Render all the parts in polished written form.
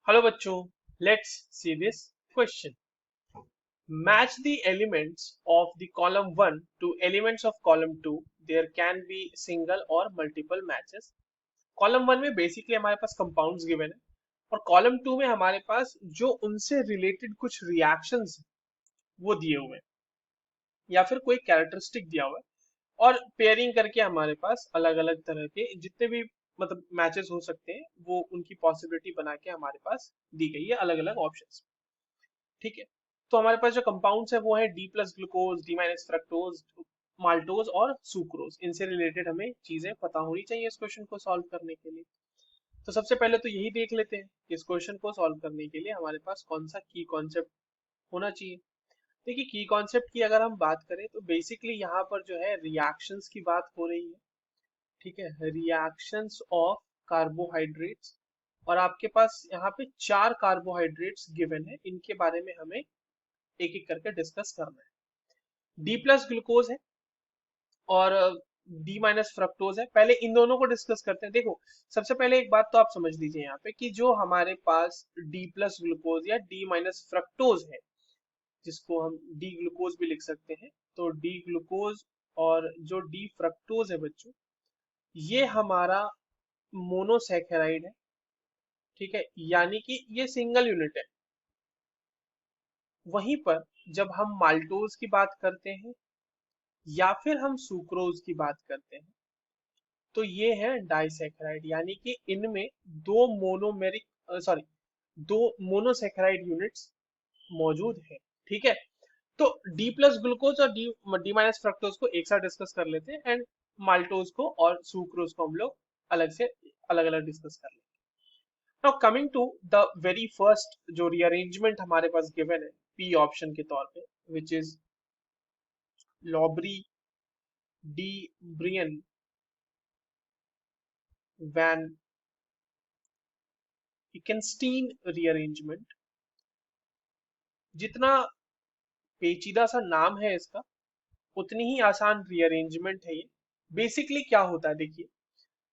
Hello बच्चों, let's see this question. Match the elements of the column 1 to elements of column 2. There can be single or multiple matches. Column 1 में basically हमारे पास compounds given है और column 2 में हमारे पास जो उनसे रिलेटेड कुछ रिएक्शंस वो दिए हुए हैं या फिर कोई कैरेक्टरिस्टिक दिया हुआ है और पेयरिंग करके हमारे पास अलग अलग तरह के जितने भी मतलब मैचेस हो सकते हैं वो उनकी पॉसिबिलिटी बना के हमारे पास दी गई है अलग अलग ऑप्शंस. ठीक है. तो हमारे पास जो कंपाउंड्स है वो है D plus glucose, D minus fructose, maltose और सुक्रोज. इनसे रिलेटेड हमें चीजें पता होनी चाहिए इस क्वेश्चन को सॉल्व करने के लिए. तो सबसे पहले तो यही देख लेते हैं कि इस क्वेश्चन को सॉल्व करने के लिए हमारे पास कौन सा की कॉन्सेप्ट होना चाहिए. देखिए, की कॉन्सेप्ट की अगर हम बात करें तो बेसिकली यहाँ पर जो है रिएक्शंस की बात हो रही है. ठीक है, रिएक्शंस ऑफ कार्बोहाइड्रेट्स. और आपके पास यहाँ पे 4 कार्बोहाइड्रेट्स गिवन है, इनके बारे में हमें एक एक करके डिस्कस करना है. डी प्लस ग्लूकोज है और डी माइनस फ्रक्टोज है. पहले इन दोनों को डिस्कस करते हैं. देखो, सबसे पहले एक बात तो आप समझ लीजिए यहाँ पे कि जो हमारे पास डी प्लस ग्लूकोज या डी माइनस फ्रक्टोज है, जिसको हम डी ग्लूकोज भी लिख सकते हैं, तो डी ग्लूकोज और जो डी फ्रक्टोज है बच्चों, ये हमारा मोनोसैकेराइड है. ठीक है, यानी कि ये सिंगल यूनिट है. वहीं पर जब हम माल्टोज की बात करते हैं या फिर हम सुक्रोज की बात करते हैं तो ये है डाइसैकेराइड, यानी कि इनमें दो मोनोमेरिक सॉरी दो मोनोसैकेराइड यूनिट्स मौजूद है. ठीक है. तो डी प्लस ग्लूकोज और डी डी माइनस फ्रक्टोज को एक साथ डिस्कस कर लेते हैं एंड माल्टोज को और सुक्रोज को हम लोग अलग से अलग अलग डिस्कस कर लेते हैं. Now coming to the very first जो रीअरेंजमेंट हमारे पास गिवन है पी ऑप्शन के तौर पे, which is Lobry de Bruyn van Ekenstein rearrangement. जितना पेचीदा सा नाम है इसका, उतनी ही आसान रीअरेंजमेंट है ये. बेसिकली क्या होता है, देखिए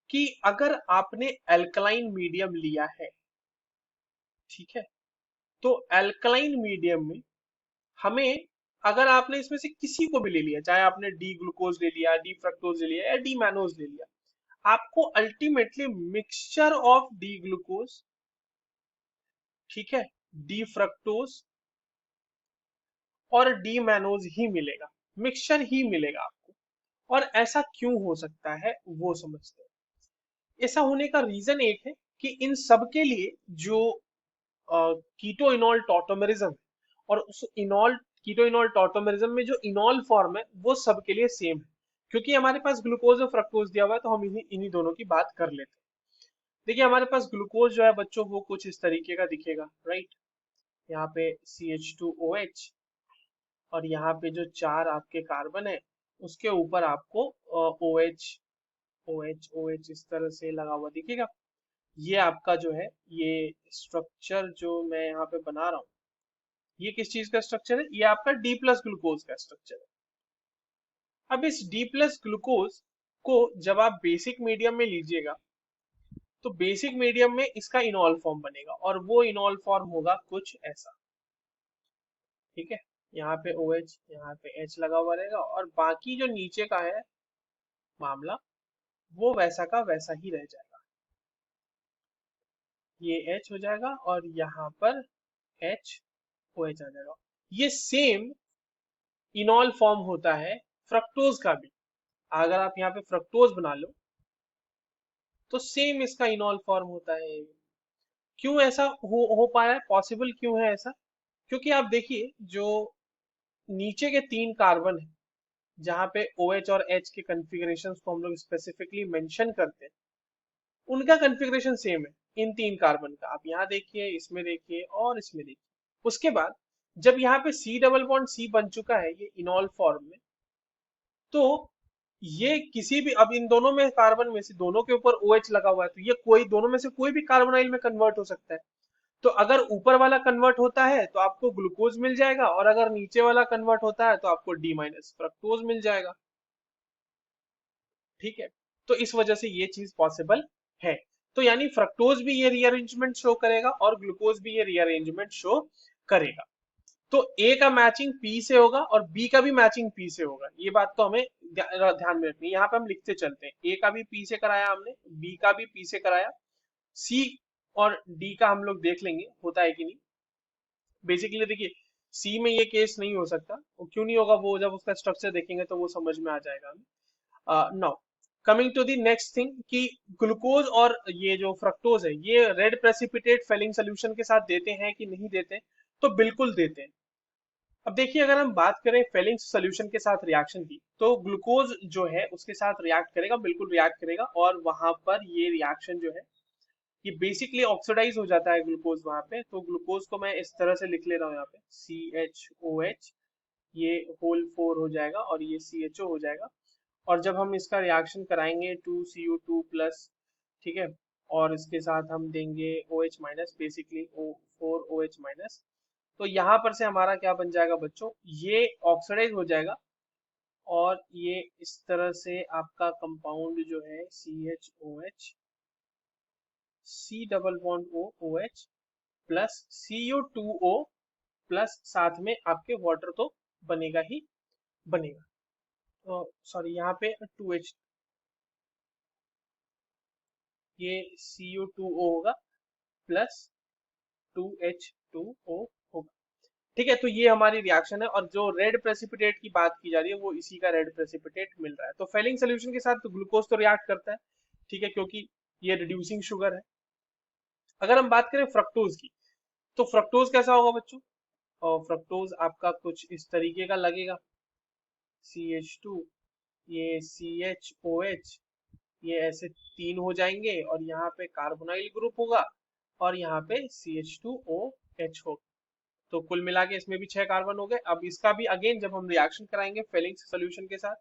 कि अगर आपने एल्कलाइन मीडियम लिया है, ठीक है, तो एल्कलाइन मीडियम में हमें, अगर आपने इसमें से किसी को भी ले लिया, चाहे आपने डी ग्लूकोज ले लिया, डी फ्रक्टोज ले लिया या डी मैनोज ले लिया, आपको ultimately mixture of D glucose, ठीक है, डी फ्रक्टोज और डी मैनोज ही मिलेगा. मिक्सचर ही मिलेगा आपको. और ऐसा क्यों हो सकता है वो समझते हैं. ऐसा होने का रीजन एक है कि इन सब के लिए जो कीटो इनॉल टॉटोमेरिज्म और उस इनॉल कीटो इनॉल टॉटोमेरिज्म में जो इनॉल फॉर्म है वो सब के लिए सेम है. क्योंकि हमारे पास ग्लूकोज और फ्रक्टोज दिया हुआ है तो हम इन्हीं दोनों की बात कर लेते हैं. देखिए, हमारे पास ग्लूकोज जो है बच्चों वो कुछ इस तरीके का दिखेगा, राइट. यहाँ पे CH2OH और यहाँ पे जो 4 आपके कार्बन है उसके ऊपर आपको OH OH OH इस तरह से लगा हुआ दिखेगा. ये आपका जो है ये स्ट्रक्चर जो मैं यहाँ पे बना रहा हूँ, ये किस चीज का स्ट्रक्चर है, ये आपका डी प्लस ग्लूकोज का स्ट्रक्चर है. अब इस डी प्लस ग्लूकोज को जब आप बेसिक मीडियम में लीजिएगा तो बेसिक मीडियम में इसका इनॉल फॉर्म बनेगा और वो इनॉल फॉर्म होगा कुछ ऐसा. ठीक है, यहाँ पे OH यहाँ पे H लगा हुआ रहेगा और बाकी जो नीचे का है मामला वो वैसा का वैसा ही रह जाएगा. ये H हो जाएगा और यहाँ पर HOH आ जाएगा. ये सेम इनॉल फॉर्म होता है फ्रक्टोज का भी. अगर आप यहाँ पे फ्रक्टोज बना लो तो सेम इसका इनॉल फॉर्म होता है. क्यों ऐसा हो पाया है, पॉसिबल क्यों है ऐसा? क्योंकि आप देखिए जो नीचे के 3 कार्बन है जहाँ पे OH और H के कॉन्फ़िगरेशंस को हम लोग स्पेसिफिकली मेंशन करते हैं, उनका कॉन्फ़िगरेशन सेम है इन 3 कार्बन का. आप यहाँ देखिए, इसमें देखिए और इसमें देखिए. उसके बाद जब यहाँ पे C डबल बॉन्ड C बन चुका है ये इनॉल फॉर्म में, तो ये किसी भी, अब इन दोनों में कार्बन में से दोनों के ऊपर OH लगा हुआ है तो ये कोई दोनों में से कोई भी कार्बोनाइल में कन्वर्ट हो सकता है. तो अगर ऊपर वाला कन्वर्ट होता है तो आपको ग्लूकोज मिल जाएगा और अगर नीचे वाला कन्वर्ट होता है तो आपको डी माइनस फ्रक्टोज मिल जाएगा. ठीक है, तो इस वजह से ये चीज पॉसिबल है. तो यानी फ्रक्टोज भी ये रीअरेंजमेंट शो करेगा और ग्लूकोज भी ये रीअरेंजमेंट शो करेगा। तो ए का मैचिंग पी से होगा और बी का भी मैचिंग पी से होगा, ये बात तो हमें ध्यान में रखनी है। यहाँ पे हम लिखते चलते हैं, ए का भी पी से कराया हमने, बी का भी पी से कराया, सी और डी का हम लोग देख लेंगे होता है कि नहीं। बेसिकली देखिए, सी में ये केस नहीं हो सकता, वो क्यों नहीं होगा, वो जब उसका स्ट्रक्चर देखेंगे तो वो समझ में आ जाएगा हमें। Now coming to the next thing कि ग्लूकोज और ये जो फ्रक्टोज है ये रेड प्रेसिपिटेट फेलिंग सोल्यूशन के साथ देते हैं कि नहीं देते हैं? तो बिल्कुल देते हैं। अब देखिए, अगर हम बात करें फेलिंग सोल्यूशन के साथ रिएक्शन की, तो ग्लूकोज जो है उसके साथ रिएक्ट करेगा, बिल्कुल रिएक्ट करेगा, और वहां पर ये रिएक्शन जो है ये बेसिकली ऑक्सीडाइज हो जाता है ग्लूकोज वहां पे। तो ग्लूकोज को मैं इस तरह से लिख ले रहा हूँ यहाँ पे, CHOH, ये होल 4 हो जाएगा और ये CHO हो जाएगा। और जब हम इसका रिएक्शन कराएंगे 2CO2 प्लस, ठीक है, और इसके साथ हम देंगे OH minus, basically O4OH minus, तो यहाँ पर से हमारा क्या बन जाएगा बच्चों, ये ऑक्सीडाइज हो जाएगा और ये इस तरह से आपका कंपाउंड जो है CHOH, C double bond OH plus CU2O plus साथ में आपके वाटर तो बनेगा ही बनेगा। तो सॉरी, यहाँ पे 2H, ये CU2O होगा प्लस 2H2O होगा। ठीक है, तो ये हमारी रिएक्शन है, और जो रेड प्रेसिपिटेट की बात की जा रही है वो इसी का रेड प्रेसिपिटेट मिल रहा है। तो फेलिंग सोल्यूशन के साथ तो ग्लूकोज तो रिएक्ट करता है, ठीक है, क्योंकि ये रिड्यूसिंग शुगर है। अगर हम बात करें फ्रक्टोज की, तो फ्रक्टोज कैसा होगा बच्चों? और फ्रक्टोज आपका कुछ इस तरीके का लगेगा, CH2, ये CHOH, ये ऐसे तीन हो जाएंगे और यहाँ पे कार्बोनाइल ग्रुप होगा और यहाँ पे CH2OH होगा। तो कुल मिला के इसमें भी 6 कार्बन हो गए। अब इसका भी अगेन जब हम रिएक्शन कराएंगे फेलिंग सोल्यूशन के साथ,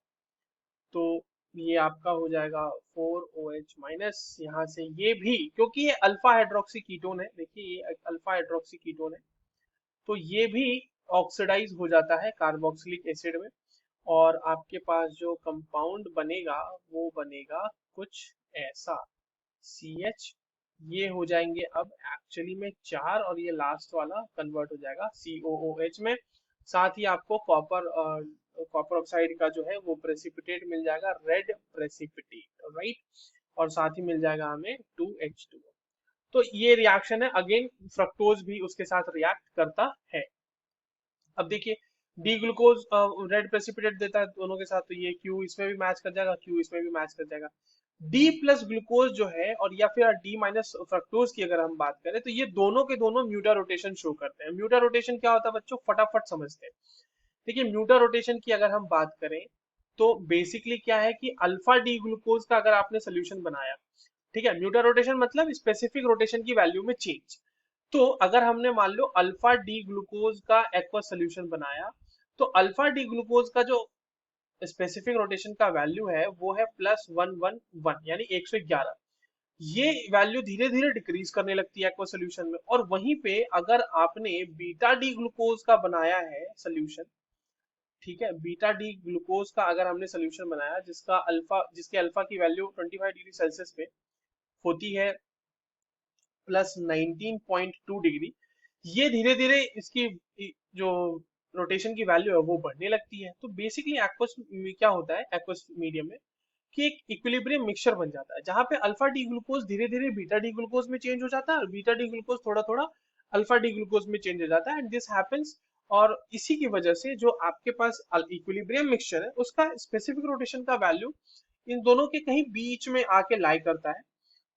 तो ये आपका हो जाएगा 4OH माइनस, यहाँ से ये भी, क्योंकि ये अल्फा हाइड्रोक्सी कीटोन है, देखिए ये अल्फा हाइड्रोक्सी कीटोन है, तो ये भी ऑक्सीडाइज हो जाता है कार्बोक्सिलिक एसिड में, और आपके पास जो कंपाउंड बनेगा वो बनेगा कुछ ऐसा, CH, ये हो जाएंगे अब एक्चुअली में 4, और ये लास्ट वाला कन्वर्ट हो जाएगा COOH में। साथ ही आपको कॉपर ऑक्साइड का जो है वो प्रेसिपिटेट मिल जाएगा, रेड प्रेसिपिटेट, राइट, और साथ ही मिल जाएगा हमें 2H2। तो ये रिएक्शन है, अगेन फ्रक्टोज भी उसके साथ रिएक्ट करता है। अब देखिए, डी ग्लूकोज रेड प्रेसिपिटेट देता है दोनों के साथ, तो ये Q इसमें भी मैच कर जाएगा, Q इसमें भी मैच कर जाएगा। डी प्लस ग्लूकोज जो है, और या फिर डी माइनस फ्रक्टोज की अगर हम बात करें, तो ये दोनों के दोनों म्यूटा रोटेशन शो करते हैं। म्यूटा रोटेशन क्या होता है बच्चों, फटाफट समझते हैं। देखिए, म्यूटा रोटेशन की अगर हम बात करें, तो बेसिकली क्या है कि अल्फा डी ग्लूकोज का अगर आपने सोल्यूशन बनाया, ठीक है, म्यूटा रोटेशन मतलब स्पेसिफिक रोटेशन की वैल्यू में चेंज। तो अगर हमने मान लो अल्फा डी ग्लूकोज का एक्वा सोल्यूशन बनाया, तो अल्फा डी ग्लूकोज का जो स्पेसिफिक रोटेशन का वैल्यू है वो है +111, यानी 111। ये वैल्यू धीरे धीरे डिक्रीज करने लगती है एक्वा सोल्यूशन में, और वहीं पे अगर आपने बीटा डी ग्लूकोज का बनाया है सोल्यूशन, ठीक है, बीटा डी ग्लूकोज का अगर हमने सोल्यूशन बनाया जिसके अल्फा की वैल्यू 25 डिग्री सेल्सियस पे होती है +19.2 डिग्री, ये धीरे धीरे इसकी जो रोटेशन की वैल्यू है वो बढ़ने लगती है। तो बेसिकली एक्वस में क्या होता है, एक्वस मीडियम में, कि एक इक्विलिब्रियम मिक्सचर बन जाता है, जहां पे अल्फा डी ग्लूकोज धीरे धीरे बीटा डी ग्लूकोज में चेंज हो जाता है, और बीटा डी ग्लूकोज थोड़ा थोड़ा अल्फा डी ग्लूकोज में चेंज हो जाता है, एंड दिस हैपेंस। और इसी की वजह से जो आपके पास इक्विलिब्रियम मिक्सचर है उसका स्पेसिफिक रोटेशन का वैल्यू इन दोनों के कहीं बीच में आके लाई करता है।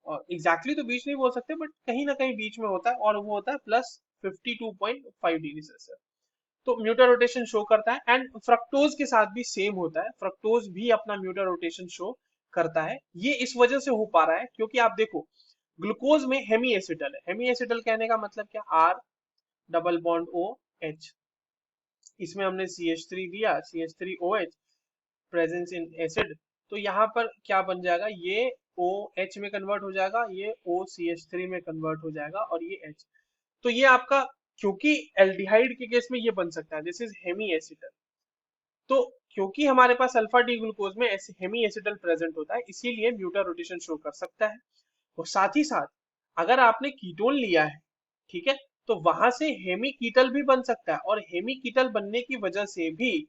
और एग्जैक्टली तो बीच नहीं बोल सकते, बट कहीं ना कहीं बीच में होता है, और वो होता है +52.5 डिग्री सेल्सियस। तो म्यूटा रोटेशन शो करता है, एंड फ्रक्टोज के साथ भी सेम होता है, फ्रक्टोज भी अपना म्यूटा रोटेशन शो करता है। ये इस वजह से हो पा रहा है क्योंकि आप देखो, ग्लूकोज में हेमी एसिटल है, हेमी एसिटल कहने का मतलब क्या, R डबल बॉन्ड OH, इसमें हमने CH3 दिया, CH3OH, प्रेजेंस इन एसिड, तो यहाँ पर क्या बन जाएगा, ये OH में कन्वर्ट हो जाएगा, ये OCH3 में कन्वर्ट हो जाएगा, और ये H। तो ये आपका, क्योंकि एल्डिहाइड के केस में ये बन सकता है, दिस इज हेमी एसिटल। तो क्योंकि हमारे पास अल्फा डी ग्लूकोज में हेमी एसिटल प्रेजेंट होता है, इसीलिए म्यूटा रोटेशन शो कर सकता है। और साथ ही साथ अगर आपने कीटोन लिया है, ठीक है, तो वहां से हेमीकीटल भी बन सकता है, और हेमीकीटल बनने की वजह से भी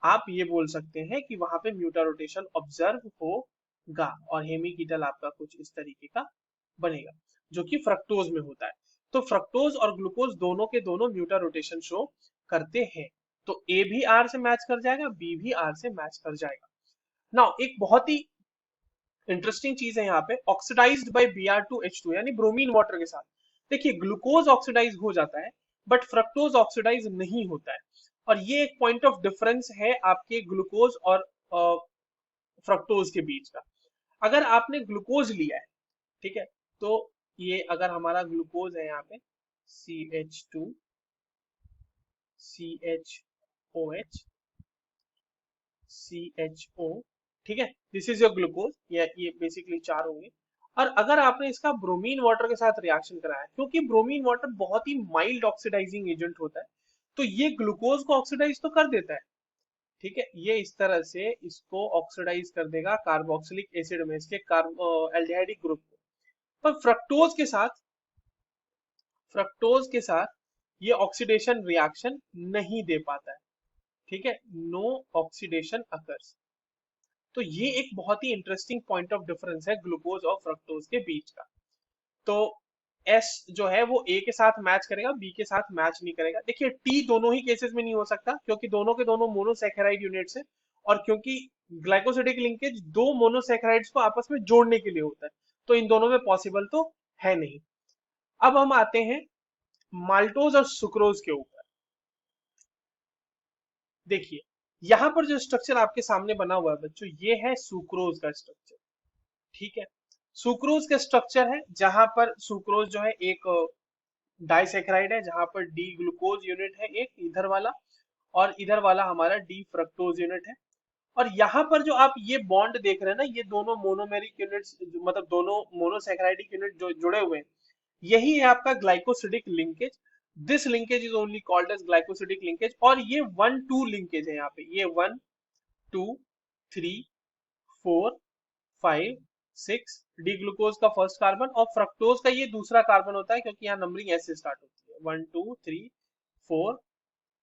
आप ये बोल सकते हैं कि वहां पे म्यूटा रोटेशन ऑब्जर्व होगा, और हेमीकीटल आपका कुछ इस तरीके का बनेगा, जो कि फ्रक्टोज में होता है। तो फ्रक्टोज और ग्लूकोज दोनों के दोनों म्यूटा रोटेशन शो करते हैं। तो ए भी आर से मैच कर जाएगा, बी भी आर से मैच कर जाएगा। नाउ एक बहुत ही इंटरेस्टिंग चीज है यहाँ पे, ऑक्सीडाइज्ड बाय Br2H2 यानी ब्रोमीन वाटर के साथ। देखिए ग्लूकोज ऑक्सीडाइज हो जाता है, बट फ्रक्टोज ऑक्सीडाइज नहीं होता है, और ये एक पॉइंट ऑफ डिफरेंस है आपके ग्लूकोज और फ्रक्टोज के बीच का। अगर आपने ग्लूकोज लिया है, ठीक है, तो ये अगर हमारा ग्लूकोज है यहाँ पे CH2CHOH CHO, ठीक है, दिस इज योर ग्लूकोज, ये बेसिकली चार होंगे। और अगर आपने इसका ब्रोमीन वाटर के साथ रिएक्शन कराया, क्योंकि ब्रोमीन वाटर बहुत ही माइल्ड ऑक्सीडाइजिंग एजेंट होता है, तो ये ग्लूकोज को ऑक्सीडाइज तो कर देता है, ठीक है, ये इस तरह से इसको ऑक्सीडाइज कर देगा कार्बोक्सिलिक एसिड में, इसके एल्डिहाइडिक ग्रुप को। पर फ्रक्टोज के साथ ये ऑक्सीडेशन रिएक्शन नहीं दे पाता है, ठीक है, नो ऑक्सीडेशन अकर्स। तो ये एक बहुत ही इंटरेस्टिंग पॉइंट ऑफ डिफरेंस है ग्लूकोज और फ्रक्टोज के बीच का। तो एस जो है वो ए के साथ मैच करेगा, बी के साथ मैच नहीं करेगा। देखिए टी दोनों ही केसेस में नहीं हो सकता, क्योंकि दोनों के दोनों मोनोसैकेराइड यूनिट्स है, और क्योंकि ग्लाइकोसिडिक लिंकेज दो मोनोसैकेराइड्स को आपस में जोड़ने के लिए होता है, तो इन दोनों में पॉसिबल तो है नहीं। अब हम आते हैं माल्टोज और सुक्रोज के ऊपर। देखिए यहां पर जो स्ट्रक्चर आपके सामने बना हुआ है बच्चों, ये है सुक्रोज का स्ट्रक्चर, ठीक है। सुक्रोज का स्ट्रक्चर है जहां पर सुक्रोज जो है एक डाइसैकेराइड है, जहां पर डी ग्लूकोज यूनिट है एक इधर वाला, और इधर वाला हमारा डी फ्रक्टोज यूनिट है। और यहाँ पर जो आप ये बॉन्ड देख रहे हैं ना, ये दोनों मोनोमेरिक यूनिट्स, मतलब दोनों मोनोसैकेराइडिक यूनिट जो जुड़े हुए हैं, यही है आपका glycosidic linkage. This linkage is only called as glycosidic linkage, और ये 1-2 लिंकेज है यहाँ पे, ये 1 2 3 4 5 6 डी ग्लूकोज का फर्स्ट कार्बन, और फ्रक्टोज का ये दूसरा कार्बन होता है, क्योंकि यहाँ नंबरिंग एस से स्टार्ट होती है, 1 2 3 4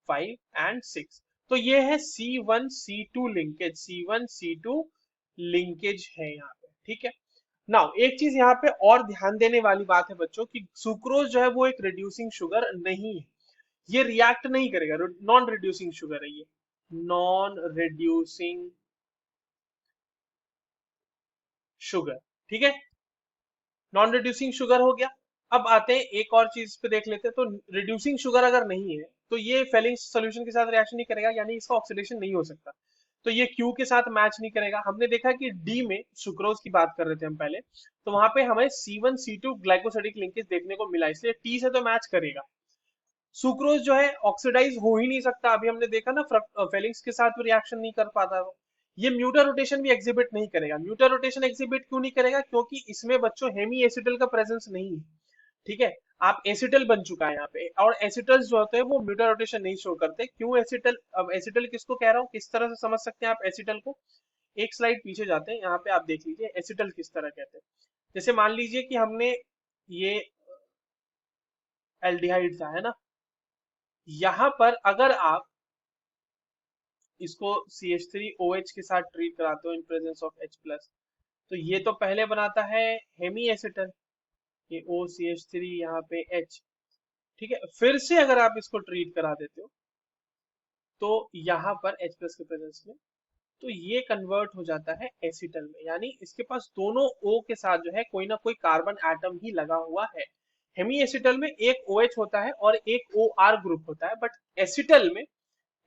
5 एंड 6। तो ये है C1 C2 linkage, C1 C2 linkage है यहाँ पे, ठीक है। नाउ एक चीज यहाँ पे और ध्यान देने वाली बात है बच्चों, कि सुक्रोज जो है वो एक रिड्यूसिंग शुगर नहीं है, ये रिएक्ट नहीं करेगा, नॉन रिड्यूसिंग शुगर है ये, नॉन रिड्यूसिंग शुगर, ठीक है, नॉन रिड्यूसिंग शुगर हो गया। अब आते हैं एक और चीज पे देख लेते हैं, तो रिड्यूसिंग शुगर अगर नहीं है तो ये फेलिंग सोल्यूशन के साथ रिएक्शन नहीं करेगा, यानी इसका ऑक्सीडेशन नहीं हो सकता, तो ये क्यू के साथ मैच नहीं करेगा। हमने देखा कि डी में सुक्रोज की बात कर रहे थे हम पहले, तो वहां पे हमें C1 C2 ग्लाइकोसिडिक लिंकेज देखने को मिला, इसलिए टी से तो मैच करेगा। सुक्रोज जो है ऑक्सीडाइज हो ही नहीं सकता, अभी हमने देखा ना, फेलिंग्स के साथ भी रिएक्शन नहीं कर पाता वो। ये म्यूटा रोटेशन भी एग्जिबिट नहीं करेगा। म्यूटा रोटेशन एग्जिबिट क्यों नहीं करेगा? क्योंकि इसमें बच्चों हेमी एसिटल का प्रेजेंस नहीं है, ठीक है। आप एसिटल बन चुका है यहाँ पे, और एसिटल्स जो होते हैं वो म्यूटा रोटेशन नहीं शो करते। क्यों एसिटल? अब एसिटल किसको कह रहा हूँ, किस तरह से समझ सकते हैं आप एसिटल को? एक स्लाइड पीछे जाते हैं, यहाँ पे आप देख लीजिए एसिटल किस तरह कहते हैं। जैसे मान लीजिए कि हमने ये एल्डिहाइड था, है ना, यहाँ पर अगर आप इसको CH3OH के साथ ट्रीट कराते हो इन प्रेजेंस ऑफ H+, तो ये तो पहले बनाता है हेमी एसिटल, ये OCH3 यहाँ पे H, ठीक है। फिर से अगर आप इसको ट्रीट करा देते हो तो यहाँ पर H+ के प्रेजेंस में, तो ये कन्वर्ट हो जाता है एसिटल में, यानी इसके पास दोनों O के साथ जो है कोई ना कोई कार्बन एटम ही लगा हुआ है। हेमी एसिटल में एक OH होता है और एक OR ग्रुप होता है, बट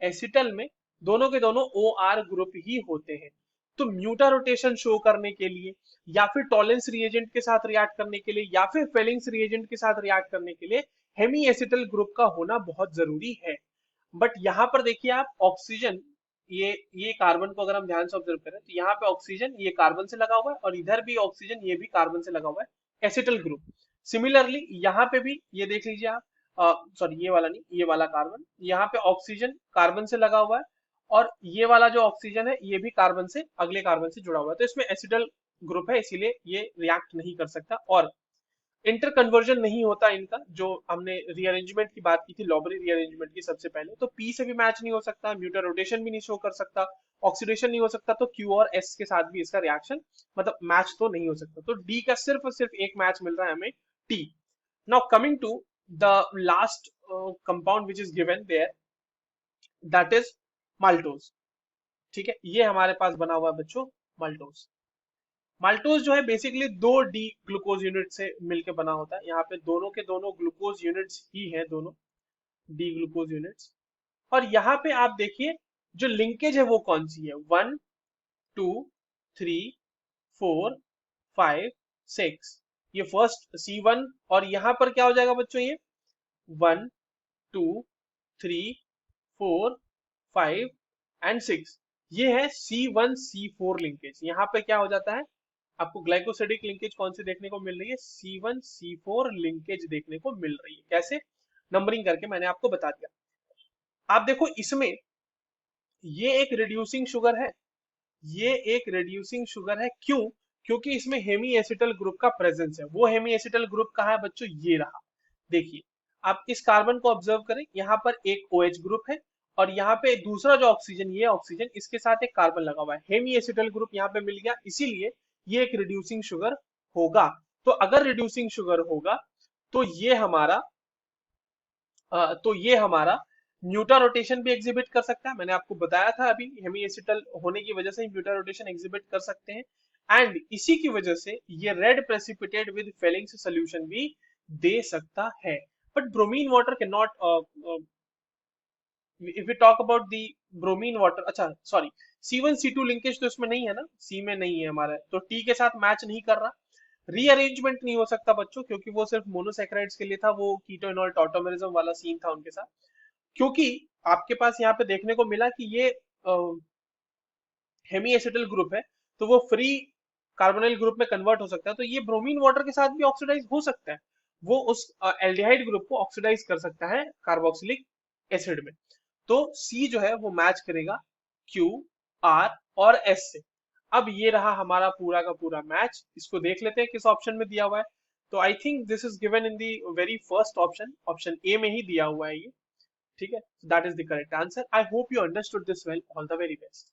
एसिटल में दोनों के दोनों OR ग्रुप ही होते हैं। तो म्यूटा रोटेशन शो करने के लिए, या फिर टॉलेंस रिएजेंट के साथ रिएक्ट करने के लिए, या फिर फेलिंग्स रिएजेंट के साथ रिएक्ट करने के लिए हेमी एसिटल ग्रुप का होना बहुत जरूरी है। बट यहाँ पर देखिए आप, ऑक्सीजन, ये कार्बन को अगर हम ध्यान से ऑब्जर्व करें, तो यहाँ पे ऑक्सीजन ये कार्बन से लगा हुआ है, और इधर भी ऑक्सीजन ये भी कार्बन से लगा हुआ है, एसिटल ग्रुप। सिमिलरली यहाँ पे भी ये देख लीजिए आप, सॉरी ये वाला नहीं, ये वाला कार्बन, यहाँ पे ऑक्सीजन कार्बन से लगा हुआ है, और ये वाला जो ऑक्सीजन है ये भी कार्बन से, अगले कार्बन से जुड़ा हुआ है, तो इसमें एसिटल ग्रुप है, इसीलिए ये रिएक्ट नहीं कर सकता। और इंटर कन्वर्जन नहीं होता इनका, जो हमने रीअरेंजमेंट की बात की थी, लॉबरी रीअरेंजमेंट की सबसे पहले, तो पी से भी मैच नहीं हो सकता, म्यूटर रोटेशन भी नहीं शो कर सकता, ऑक्सीडेशन नहीं हो सकता, तो क्यू और एस के साथ भी इसका रिएक्शन मतलब मैच तो नहीं हो सकता। तो डी का सिर्फ और सिर्फ एक मैच मिल रहा है हमें, T. Now coming to the last compound which is given there, that is maltose. ठीक है, ये हमारे पास बना हुआ है बच्चों माल्टोज। माल्टोज जो है बेसिकली दो डी ग्लूकोज यूनिट से मिलकर बना होता है। यहाँ पे दोनों के दोनों ग्लूकोज यूनिट्स ही हैं, दोनों डी ग्लूकोज यूनिट्स। और यहाँ पे आप देखिए जो लिंकेज है वो कौन सी है, 1 2 3 4 5 6, ये फर्स्ट C1। और यहाँ पर क्या हो जाएगा बच्चों, ये 1 2 3 4 5 एंड 6, ये है C1 C4 लिंकेज। यहाँ पे क्या हो जाता है, आपको ग्लाइकोसिडिक लिंकेज कौन सी देखने को मिल रही है, C1 C4 लिंकेज देखने को मिल रही है। कैसे, नंबरिंग करके मैंने आपको बता दिया। आप देखो इसमें ये एक रिड्यूसिंग शुगर है, ये एक रिड्यूसिंग शुगर है, क्यों, क्योंकि इसमें हेमी एसिटल ग्रुप का प्रेजेंस है। वो हेमी एसिटल ग्रुप कहाँ है बच्चों, ये रहा। देखिए आप इस कार्बन को ऑब्जर्व करें, यहाँ पर एक OH ग्रुप है और यहाँ पे दूसरा जो ऑक्सीजन, ये ऑक्सीजन, इसके साथ एक कार्बन लगा हुआ है, हेमी एसिटल ग्रुप यहाँ पे मिल गया, इसीलिए ये एक रिड्यूसिंग शुगर होगा। तो अगर रिड्यूसिंग शुगर होगा तो ये हमारा म्यूटा रोटेशन भी एग्जिबिट कर सकता है। मैंने आपको बताया था अभी, हेमी एसिटल होने की वजह से म्यूटा रोटेशन एग्जिबिट कर सकते हैं। एंड इसी की वजह से ये red precipitate with Fehling's solution भी दे सकता है। But bromine water can not, if we talk about the bromine water, अच्छा सॉरी, C1 C2 लिंकेज तो इसमें नहीं है ना, सी में नहीं है हमारा, तो टी के साथ मैच नहीं कर रहा। रीअरेंजमेंट नहीं हो सकता बच्चों, क्योंकि वो सिर्फ मोनोसेक्राइड्स के लिए था, वो कीटोइनॉल टॉटोमेरिज्म वाला सीन था उनके साथ। क्योंकि आपके पास यहाँ पे देखने को मिला कि ये हेमी एसिटल ग्रुप है, तो वो फ्री कार्बोनिल ग्रुप में कन्वर्ट हो सकता है, तो ये ब्रोमीन वाटर के साथ भी ऑक्सीडाइज हो सकता है, वो उस एल्डिहाइड ग्रुप को ऑक्सीडाइज कर सकता है कार्बोक्सिलिक एसिड में। तो सी जो है वो मैच करेगा क्यू, आर और एस से। अब ये रहा हमारा पूरा का पूरा मैच, इसको देख लेते हैं किस ऑप्शन में दिया हुआ है। तो I think this is given in the very first option, option A में ही दिया हुआ है ये। ठीक है, that is the correct answer. I hope you understood this well, all the very best.